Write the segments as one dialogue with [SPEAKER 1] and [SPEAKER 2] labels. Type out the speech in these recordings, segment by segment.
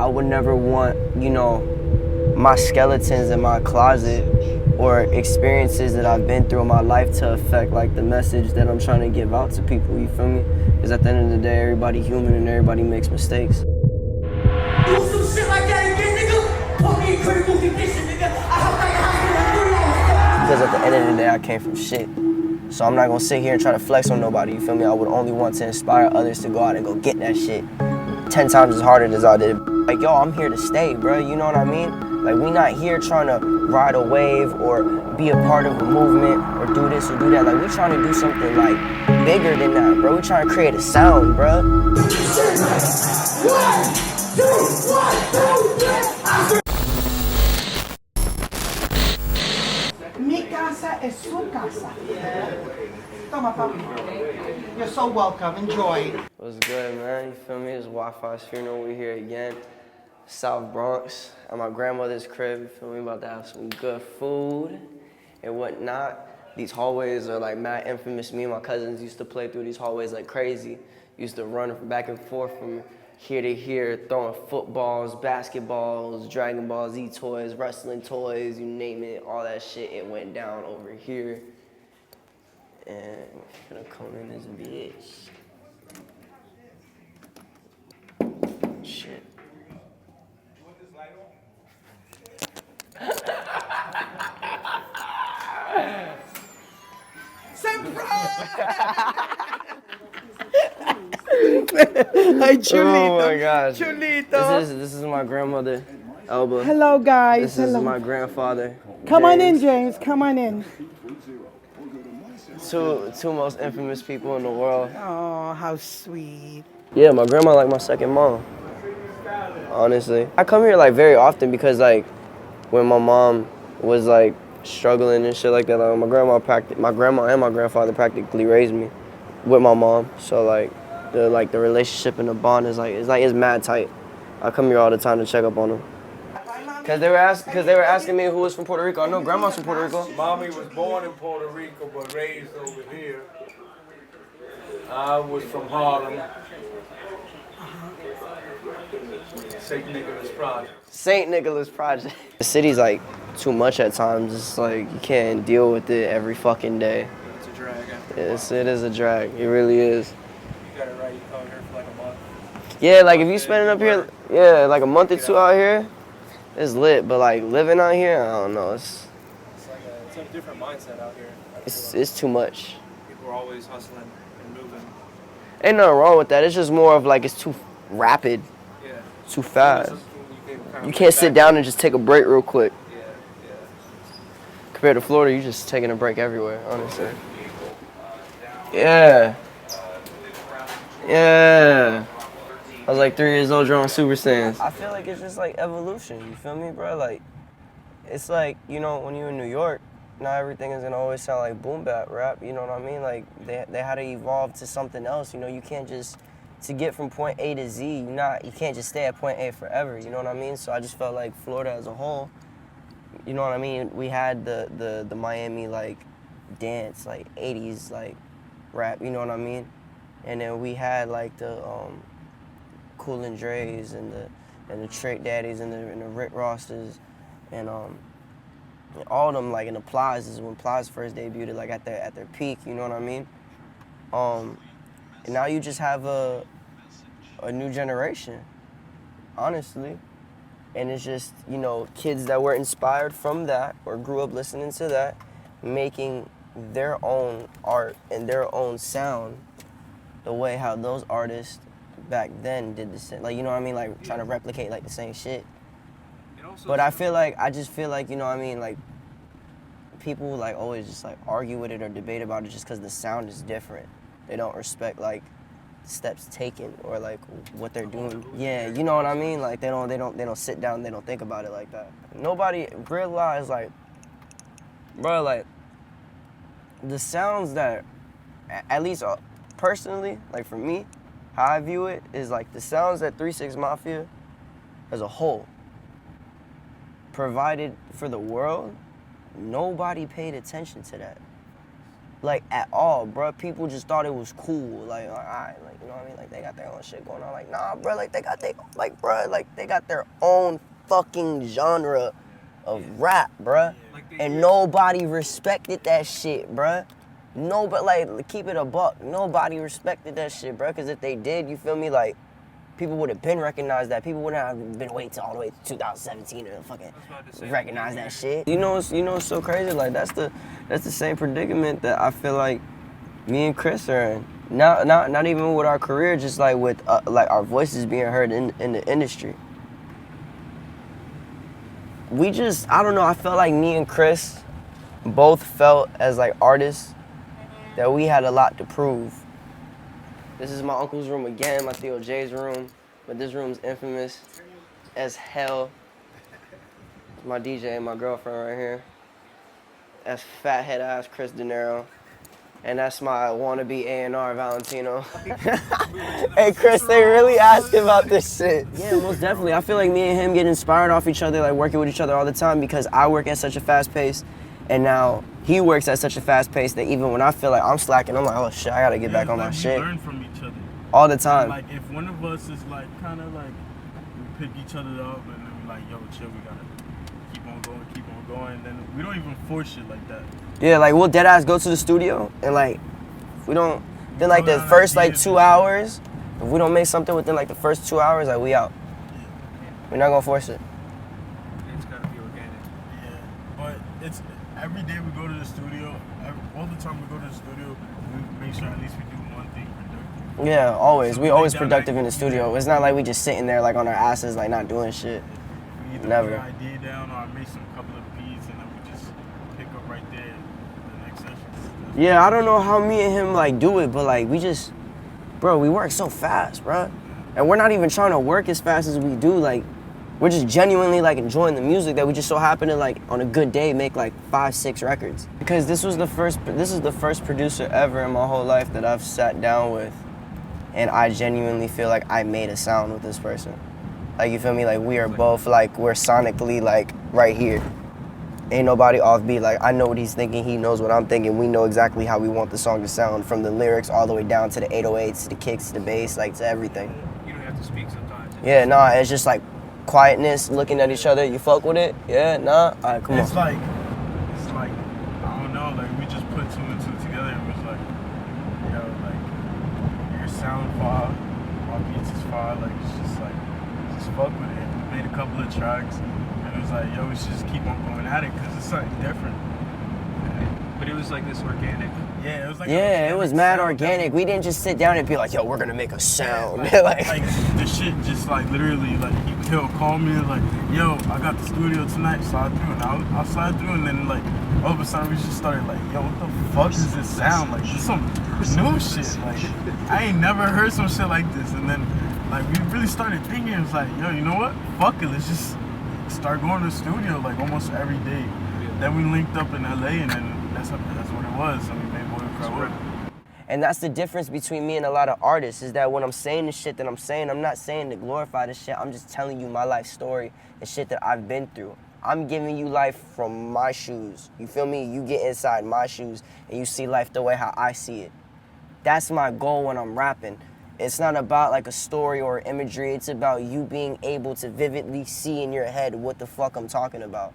[SPEAKER 1] would never want, you know, my skeletons in my closet or experiences that I've been through in my life to affect like the message that I'm trying to give out to people, you feel me? Because at the end of the day, everybody human and everybody makes mistakes.
[SPEAKER 2] Do some shit like that again, nigga. Put me in critical condition, nigga.
[SPEAKER 1] Because at the end of the day, I came from shit. So I'm not gonna sit here and try to flex on nobody, you feel me? I would only want to inspire others to go out and go get that shit 10 times as harder as I did. Like, yo, I'm here to stay, bro, you know what I mean? Like, we not here trying to ride a wave or be a part of a movement or do this or do that. Like, we trying to do something, like, bigger than that, bro. We trying to create a sound, bro.
[SPEAKER 2] 1, 2, 1, 2, 3. Mi casa es su casa. Toma, papi. You're so welcome. Enjoy.
[SPEAKER 1] What's good, man? You feel me? It's Wifisfuneral. We here again. South Bronx at my grandmother's crib. You feel me? About to have some good food and whatnot. These hallways are like mad infamous. Me and my cousins used to play through these hallways like crazy. Used to run back and forth from here to here, throwing footballs, basketballs, Dragon Ball Z toys, wrestling toys, you name it, all that shit. It went down over here. And we're gonna come in this bitch. Shit.
[SPEAKER 2] Hi, Chulito.
[SPEAKER 1] Oh my gosh.
[SPEAKER 2] Chulito.
[SPEAKER 1] This is my grandmother, Elba.
[SPEAKER 2] Hello, guys.
[SPEAKER 1] This is my grandfather.
[SPEAKER 2] Come on in,
[SPEAKER 1] James.
[SPEAKER 2] James. Come on in.
[SPEAKER 1] Two most infamous people in the world.
[SPEAKER 2] Oh, how sweet.
[SPEAKER 1] Yeah, my grandma like my second mom. Honestly, I come here like very often because like when my mom was like struggling and shit like that, like, my grandma and my grandfather practically raised me with my mom. So like the relationship and the bond is it's mad tight. I come here all the time to check up on them. Cause they were asking me who was from Puerto Rico. I know grandma's from Puerto Rico.
[SPEAKER 3] Mommy was born in Puerto Rico but raised over here. I was from Harlem. St. Nicholas Project.
[SPEAKER 1] St. Nicholas Project. The city's like too much at times. It's like you can't deal with it every fucking day.
[SPEAKER 3] It's a drag.
[SPEAKER 1] It is a drag. It really is.
[SPEAKER 3] You got it right. You come here for like a month.
[SPEAKER 1] Yeah, like if you spending up here, yeah, like a month or two out here, it's lit. But like living out here, I don't know. It's
[SPEAKER 3] a different mindset out here.
[SPEAKER 1] It's too much.
[SPEAKER 3] People are always hustling and moving.
[SPEAKER 1] Ain't nothing wrong with that. It's just more of like it's too rapid,
[SPEAKER 3] Yeah.
[SPEAKER 1] too fast.
[SPEAKER 3] You
[SPEAKER 1] You can't sit down and just take a break real quick.
[SPEAKER 3] Yeah.
[SPEAKER 1] Compared to Florida, you just taking a break everywhere, honestly. Yeah. Yeah. I was like 3 years old drawing Super Saiyans. I feel like it's just like evolution, you feel me, bro? Like, it's like, you know, when you're in New York, not everything is gonna always sound like boom bap rap, you know what I mean? Like, they had to evolve to something else, you know? You can't just, to get from point A to Z, you can't just stay at point A forever, you know what I mean? So I just felt like Florida as a whole, you know what I mean? We had the Miami, like, dance, like, 80s, like, rap, you know what I mean? And then we had, like, the, Cool and Dre's and the Trick Daddies and the Rick Rosses and all of them, like, in the Plazas when Plaza first debuted, like at their peak, you know what I mean? And now you just have a new generation, honestly. And it's just, you know, kids that were inspired from that or grew up listening to that, making their own art and their own sound the way how those artists back then did the same, like, you know what I mean, like trying to replicate like the same shit. But I just feel like, you know what I mean, like people like always just like argue with it or debate about it just because the sound is different. They don't respect like steps taken or like what they're doing. Yeah, you know what I mean? Like they don't sit down, they don't think about it like that. Nobody realized like, bro, like the sounds that, at least personally, like for me, how I view it is like the sounds that 3 6 Mafia as a whole provided for the world, nobody paid attention to that. like, at all, bro. People just thought it was cool. Like, all right, like, you know what I mean? Like, they got their own shit going on. Like, nah, bro, like, they got their own fucking genre of rap, bro. And nobody respected that shit, bro. Nobody, like, keep it a buck. Nobody respected that shit, bro. Because if they did, you feel me, like, people would have been recognized that. People wouldn't have been waiting till all the way to 2017 to fucking recognize that shit. You know what's so crazy? Like, that's the same predicament that I feel like me and Cris are in. Not even with our career, just like with like our voices being heard in the industry. I don't know, I felt like me and Cris both felt as like artists that we had a lot to prove. This is my uncle's room again, my Theo J's room, but this room's infamous as hell. My DJ and my girlfriend right here. That's fathead ass Cris Dinero. And that's my wannabe A&R Valentino. Hey Cris, they really ask about this shit. Yeah, most definitely. I feel like me and him get inspired off each other, like working with each other all the time because I work at such a fast pace and now he works at such a fast pace that even when I feel like I'm slacking, I'm like, oh shit, I gotta get back on my shit.
[SPEAKER 4] We learn from each other.
[SPEAKER 1] All the time.
[SPEAKER 4] Like if one of us is like, kind of like, we pick each other up and then we're like, yo, chill, we gotta keep on going, then we don't even force shit like that.
[SPEAKER 1] Yeah, like we'll dead ass go to the studio and like we don't then like the first like 2 hours, if we don't make something within like the first 2 hours, like we out. We're not gonna force it.
[SPEAKER 5] It's gotta be organic.
[SPEAKER 4] Yeah, but it's every day we go to the studio, all the time we go to the studio, we make sure at least we do one thing productive.
[SPEAKER 1] Yeah, always.
[SPEAKER 4] So
[SPEAKER 1] we always productive
[SPEAKER 4] like,
[SPEAKER 1] in the studio. It's not like we just sitting there like on our asses like not doing shit.
[SPEAKER 4] We either
[SPEAKER 1] Never.
[SPEAKER 4] put an idea down or I make some couple of beats and then we just pick up right there the next session.
[SPEAKER 1] Yeah, I don't know how me and him like do it, but like we just, bro, we work so fast, bro. And we're not even trying to work as fast as we do. Like, we're just genuinely like enjoying the music that we just so happen to like on a good day make like 5-6 records. Because this is the first producer ever in my whole life that I've sat down with, and I genuinely feel like I made a sound with this person. Like, you feel me? Like, we are both like, we're sonically like right here. Ain't nobody offbeat. Like, I know what he's thinking, he knows what I'm thinking. We know exactly how we want the song to sound, from the lyrics all the way down to the 808s, to the kicks, to the bass, like to everything.
[SPEAKER 5] You don't have to speak sometimes.
[SPEAKER 1] Yeah, nah, it's just like quietness, looking at each other. You fuck with it? Yeah, nah? All right, come
[SPEAKER 4] It's
[SPEAKER 1] on.
[SPEAKER 4] like, I don't know, like we just put 2 and 2 together and was like, yo, like, your sound fire, my beats is fire, like it's just like, just fuck with it. We made a couple of tracks and it was like, yo, we should just keep on going at it because it's something different.
[SPEAKER 5] But it was like this organic.
[SPEAKER 4] Yeah, it was like
[SPEAKER 1] Yeah, it was mad
[SPEAKER 4] sound.
[SPEAKER 1] organic. We didn't just sit down and be like, yo, we're gonna make a sound.
[SPEAKER 4] Like the shit just like literally like he'll call me and like, yo, I got the studio tonight, slide through, and I'll slide through, and then like all of a sudden we just started like, yo, what the fuck does this sound like? This some new shit. Like I ain't never heard some shit like this, and then like we really started thinking, it was like, yo, you know what? Fuck it, let's just start going to the studio like almost every day. Then we linked up in LA, and then that's what it was, and we made Wifisfuneral.
[SPEAKER 1] And that's the difference between me and a lot of artists, is that when I'm saying the shit that I'm saying, I'm not saying to glorify the shit. I'm just telling you my life story and shit that I've been through. I'm giving you life from my shoes. You feel me? You get inside my shoes and you see life the way how I see it. That's my goal when I'm rapping. It's not about like a story or imagery. It's about you being able to vividly see in your head what the fuck I'm talking about.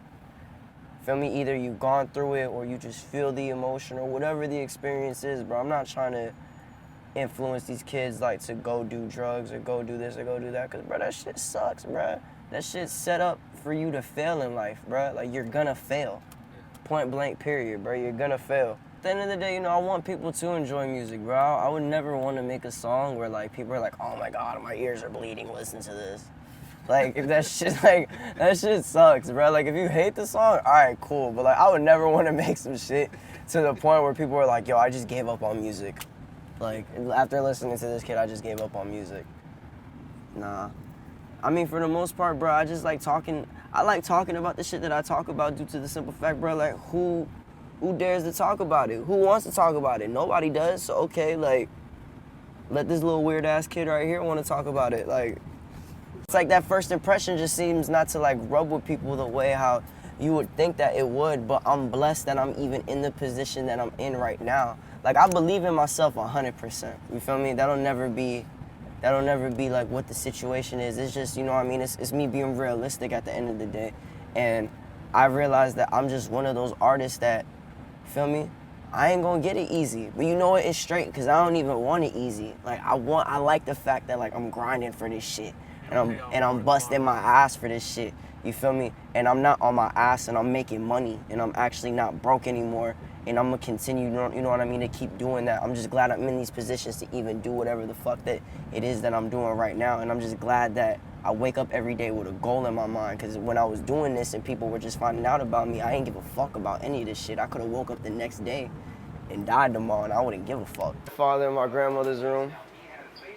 [SPEAKER 1] Feel me? Either you've gone through it or you just feel the emotion or whatever the experience is, bro. I'm not trying to influence these kids like to go do drugs or go do this or go do that, because, bro, that shit sucks, bro. That shit's set up for you to fail in life, bro. Like, you're gonna fail. Point blank, period, bro. You're gonna fail. At the end of the day, you know, I want people to enjoy music, bro. I would never want to make a song where, like, people are like, oh my God, my ears are bleeding, listen to this. Like, if that shit sucks, bro. Like, if you hate the song, all right, cool. But, like, I would never want to make some shit to the point where people are like, yo, I just gave up on music. Like, after listening to this kid, I just gave up on music. Nah. I mean, for the most part, bro, I just like talking. I like talking about the shit that I talk about due to the simple fact, bro, like, who dares to talk about it? Who wants to talk about it? Nobody does, so okay, like, let this little weird-ass kid right here want to talk about it. Like, it's like that first impression just seems not to, like, rub with people the way how you would think that it would, but I'm blessed that I'm even in the position that I'm in right now. Like, I believe in myself 100%. You feel me? That'll never be like what the situation is. It's just, you know what I mean? It's me being realistic at the end of the day. And I realized that I'm just one of those artists that, feel me? I ain't gonna get it easy. But you know what? It's straight, because I don't even want it easy. Like, I like the fact that, like, I'm grinding for this shit. And I'm busting my ass for this shit. You feel me? And I'm not on my ass, and I'm making money, and I'm actually not broke anymore. And I'm gonna continue, you know what I mean, to keep doing that. I'm just glad I'm in these positions to even do whatever the fuck that it is that I'm doing right now. And I'm just glad that I wake up every day with a goal in my mind. Because when I was doing this and people were just finding out about me, I ain't give a fuck about any of this shit. I could have woke up the next day and died tomorrow, and I wouldn't give a fuck. Father in my grandmother's room.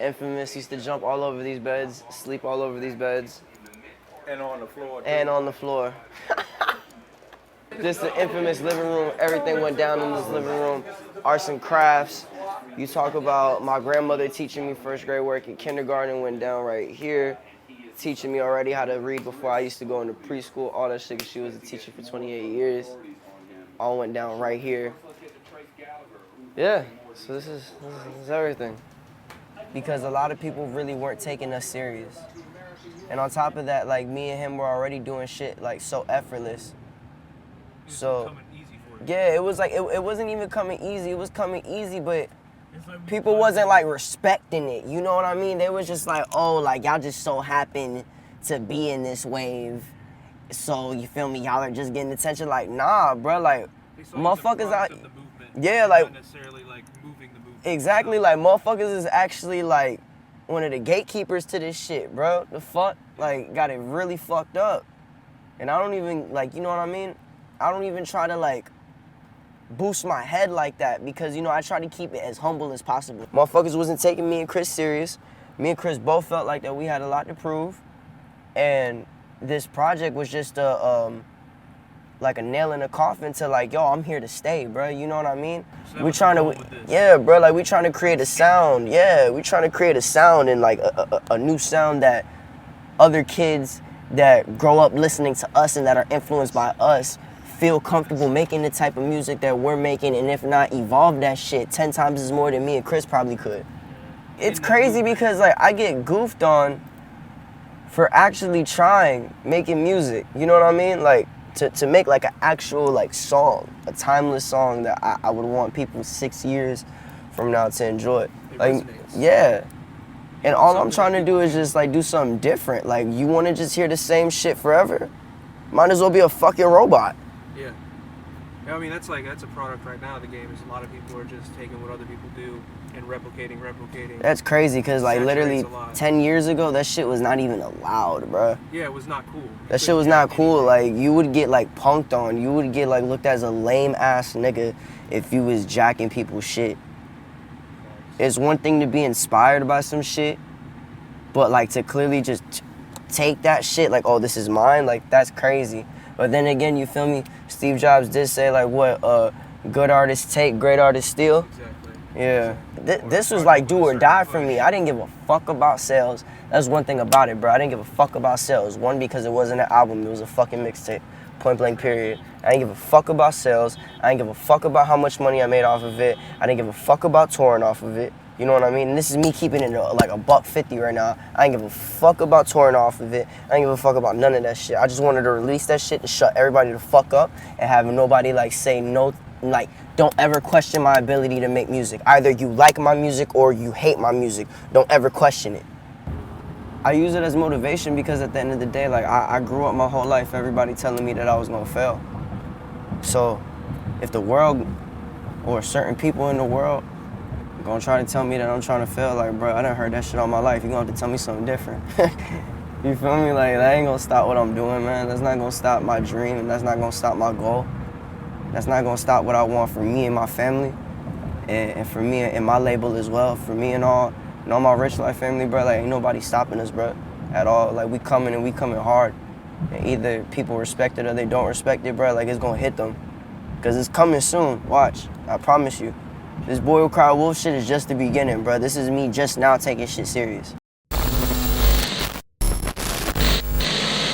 [SPEAKER 1] Infamous, used to jump all over these beds, sleep all over these beds.
[SPEAKER 3] And on the floor. Too.
[SPEAKER 1] And on the floor. Just the infamous living room. Everything went down in this living room. Arts and crafts. You talk about my grandmother teaching me first grade work in kindergarten went down right here. Teaching me already how to read before I used to go into preschool. All that shit, 'cause she was a teacher for 28 years. All went down right here. Yeah, so this is everything. Because a lot of people really weren't taking us serious. And on top of that, like, me and him were already doing shit like so effortless. So yeah, it was like it wasn't even coming easy. It was coming easy, but people wasn't like respecting it. You know what I mean? They was just like, oh, like, y'all just so happen to be in this wave. So you feel me? Y'all are just getting attention. Like, nah, bro. Like, motherfuckers out. Yeah, like,
[SPEAKER 5] not necessarily like moving the movement.
[SPEAKER 1] Exactly, like, motherfuckers is actually like one of the gatekeepers to this shit, bro. The fuck, like, got it really fucked up. And I don't even, like, you know what I mean? I don't even try to, like, boost my head like that, because, you know, I try to keep it as humble as possible. Motherfuckers wasn't taking me and Cris serious. Me and Cris both felt like that we had a lot to prove. And this project was just like a nail in the coffin to, like, yo, I'm here to stay, bro. You know what I mean?
[SPEAKER 5] So
[SPEAKER 1] we trying to, yeah, bro. Like, we trying to create a sound. Yeah, we trying to create a sound, and like a new sound that other kids that grow up listening to us and that are influenced by us feel comfortable making the type of music that we're making, and if not, evolve that shit 10 times as more than me and Cris probably could. It's crazy because, like, I get goofed on for actually trying making music. You know what I mean? Like, to make like an actual like song, a timeless song that I would want people 6 years from now to enjoy. Like, yeah. And all I'm trying to do is just like do something different. Like, you want to just hear the same shit forever? Might as well be a fucking robot.
[SPEAKER 5] Yeah. Yeah, I mean, that's a product right now of the game, is a lot of people are just taking what other people do and replicating.
[SPEAKER 1] That's crazy, because like literally 10 years ago, that shit was not even allowed, bro.
[SPEAKER 5] Yeah, it was not cool.
[SPEAKER 1] That shit was not cool. Like, you would get like punked on. You would get like looked at as a lame ass nigga if you was jacking people's shit. It's one thing to be inspired by some shit, but like to clearly just take that shit like, oh, this is mine, like, that's crazy. But then again, you feel me? Steve Jobs did say like, what, good artists take, great artists steal.
[SPEAKER 5] Exactly.
[SPEAKER 1] Yeah. This was like do or die for me. I didn't give a fuck about sales. That's one thing about it, bro. I didn't give a fuck about sales. One, because it wasn't an album, it was a fucking mixtape. Point blank period. I didn't give a fuck about sales. I didn't give a fuck about how much money I made off of it. I didn't give a fuck about touring off of it. You know what I mean? And this is me keeping it like $150 right now. I ain't give a fuck about touring off of it. I ain't give a fuck about none of that shit. I just wanted to release that shit to shut everybody the fuck up and have nobody like say no, like, don't ever question my ability to make music. Either you like my music or you hate my music. Don't ever question it. I use it as motivation because at the end of the day, like, I grew up my whole life everybody telling me that I was gonna fail. So if the world or certain people in the world gonna try to tell me that I'm trying to fail, like, bro, I done heard that shit all my life. You gonna have to tell me something different. You feel me? Like, that ain't gonna stop what I'm doing, man. That's not gonna stop my dream, and that's not gonna stop my goal. That's not gonna stop what I want for me and my family, and for me and my label as well. For me and all my Rich Life family, bro, like, ain't nobody stopping us, bro, at all. Like, we coming and we coming hard. And either people respect it or they don't respect it, bro. Like, it's gonna hit them. Cause it's coming soon, watch, I promise you. This Boy Who Cried Wolf shit is just the beginning, bro. This is me just now taking shit serious.